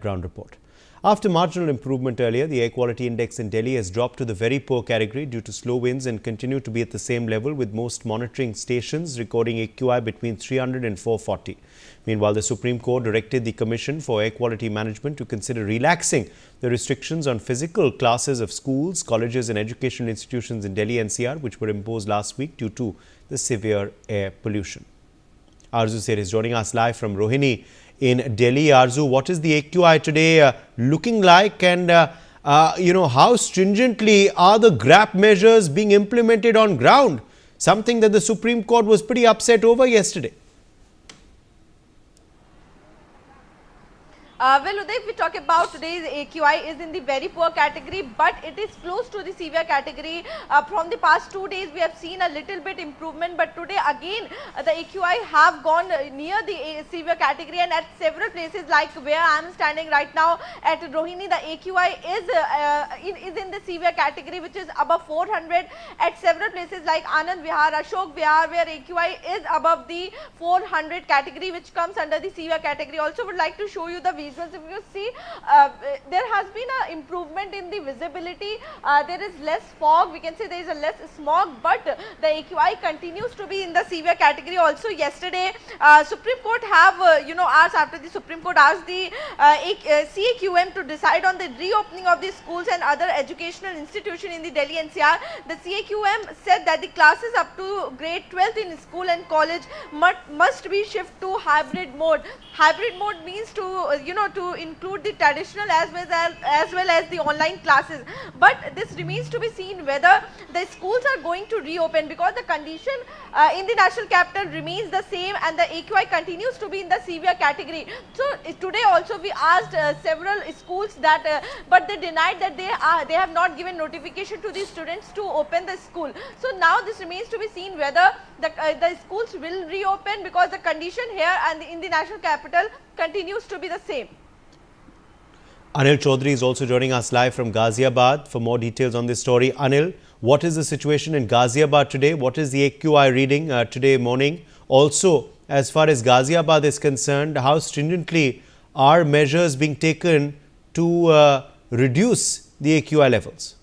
Ground report. After marginal improvement earlier, the air quality index in Delhi has dropped to the very poor category due to slow winds and continued to be at the same level, with most monitoring stations recording AQI between 300 and 440. Meanwhile, the Supreme Court directed the Commission for Air Quality Management to consider relaxing the restrictions on physical classes of schools, colleges and educational institutions in Delhi NCR, which were imposed last week due to the severe air pollution. Arzu Ser is joining us live from Rohini in Delhi. Arzu, what is the AQI today looking like, and how stringently are the GRAP measures being implemented on ground? Something that the Supreme Court was pretty upset over yesterday. Well, Uday, if we talk about today's AQI is in the very poor category, but it is close to the severe category. From the past 2 days, we have seen a little bit improvement, but today again the AQI have gone near the severe category, and at several places like where I am standing right now at Rohini, the AQI is in the severe category, which is above 400. At several places like Anand Vihar, Ashok Vihar, where AQI is above the 400 category, which comes under the severe category. Also would like to show you the visuals. If you see, there has been an improvement in the visibility. There is less fog. We can say there is a less smog, but the AQI continues to be in the severe category. Also, yesterday, Supreme Court have hours after the Supreme Court asked the CAQM to decide on the reopening of the schools and other educational institutions in the Delhi NCR. The CAQM said that the classes up to grade 12th in school and college must be shifted to hybrid mode. Hybrid mode means to include the traditional as well as the online classes, but this remains to be seen whether the schools are going to reopen, because the condition in the national capital remains the same and the AQI continues to be in the severe category. So today also we asked several schools that but they denied that they have not given notification to the students to open the school. So now this remains to be seen whether the schools will reopen, because the condition here and in the national capital continues to be the same. Anil Chaudhary is also joining us live from Ghaziabad for more details on this story. Anil, what is the situation in Ghaziabad today? What is the AQI reading today morning? Also, as far as Ghaziabad is concerned, how stringently are measures being taken to reduce the AQI levels?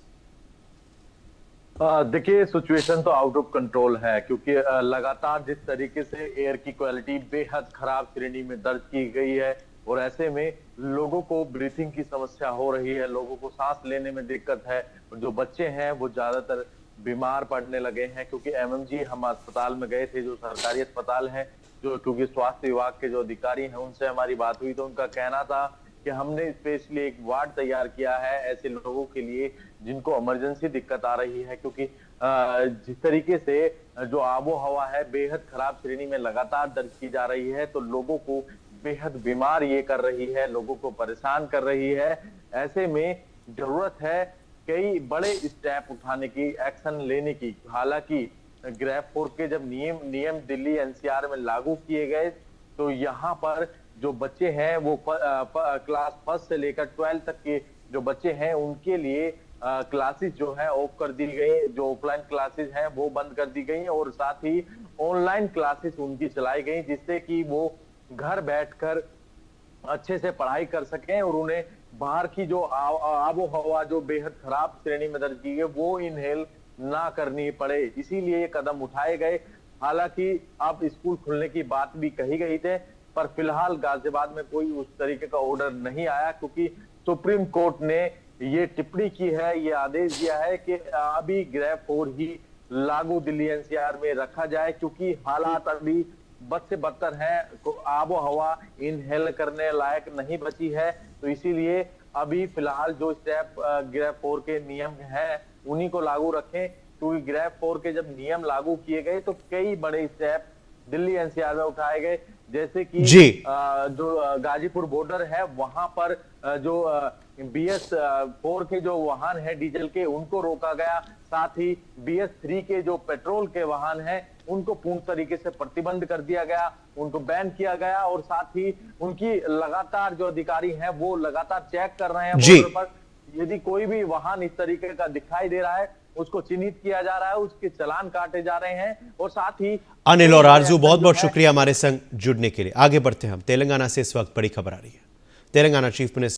देखिए, situation तो out of control है, क्योंकि लगातार जिस तरीके से air की quality बेहद खराब श्रेणी में दर्ज की गई है, और ऐसे में लोगों को ब्रीथिंग की समस्या हो रही है, लोगों को सांस लेने में दिक्कत है। जो बच्चे हैं वो ज्यादातर बीमार पड़ने लगे हैं, क्योंकि एमएमजी हम अस्पताल में गए थे, जो सरकारी अस्पताल है, जो क्योंकि स्वास्थ्य विभाग के जो अधिकारी हैं उनसे हमारी बात हुई, तो उनका कहना था कि हमने स्पेशली एक वार्ड तैयार किया है ऐसे लोगों के लिए जिनको इमरजेंसी दिक्कत आ रही है, क्योंकि जिस तरीके से जो आबो हवा है बेहद खराब श्रेणी में लगातार दर्ज की जा रही है, तो लोगों को बेहद बीमार ये कर रही है, लोगों को परेशान कर रही है। ऐसे में जरूरत है कई बड़े स्टेप उठाने की, एक्शन लेने की। हालांकि ग्रेफ 4 के जब नियम दिल्ली एनसीआर में लागू किए गए, तो यहाँ पर जो बच्चे हैं वो क्लास 1 से लेकर 12 तक के जो बच्चे हैं उनके लिए क्लासेस जो है ऑफ कर दी गई, जो ऑफलाइन क्लासेस हैं वो बंद कर दी गई, और साथ ही ऑनलाइन क्लासेस उनकी चलाई गई, जिससे कि वो घर बैठकर अच्छे से पढ़ाई कर सकें और उन्हें बाहर की जो आबो हवा जो बेहद खराब श्रेणी में दर्ज की गई वो इनहेल ना करनी पड़े, इसीलिए ये कदम उठाए गए। हालांकि अब स्कूल खुलने की बात भी कही गई थी, पर फिलहाल गाजियाबाद में कोई उस तरीके का ऑर्डर नहीं आया, क्योंकि सुप्रीम कोर्ट ने ये टिप्पणी की है, ये आदेश दिया है कि अभी ग्रेफ 4 ही लागू दिल्ली एनसीआर में रखा जाए, क्योंकि हालात अभी बद से बदतर है, आबो हवा इनहेल करने लायक नहीं बची है। तो इसीलिए अभी फिलहाल जो स्टेप ग्रेफ 4 के नियम है उन्हीं को लागू रखें, क्योंकि ग्रेफ 4 के जब नियम लागू किए गए तो कई बड़े स्टेप दिल्ली एनसीआर में उठाए गए, जैसे कि जो गाजीपुर बॉर्डर है वहां पर जो BS4 के जो वाहन है डीजल के उनको रोका गया, साथ ही BS3 के जो पेट्रोल के वाहन हैं उनको पूर्ण तरीके से प्रतिबंध कर दिया गया, उनको बैन किया गया, और साथ ही उनकी लगातार जो अधिकारी हैं वो लगातार चेक कर रहे हैं बॉर्डर पर। यदि कोई भी वाहन इस तरीके का दिखाई दे रहा है उसको चिन्हित किया जा रहा है, उसके चालान काटे जा रहे हैं, और साथ ही अनिल और आरजू बहुत बहुत शुक्रिया हमारे संग जुड़ने के लिए। आगे बढ़ते हैं हम। तेलंगाना से इस वक्त बड़ी खबर आ रही है। Telangana Chief Minister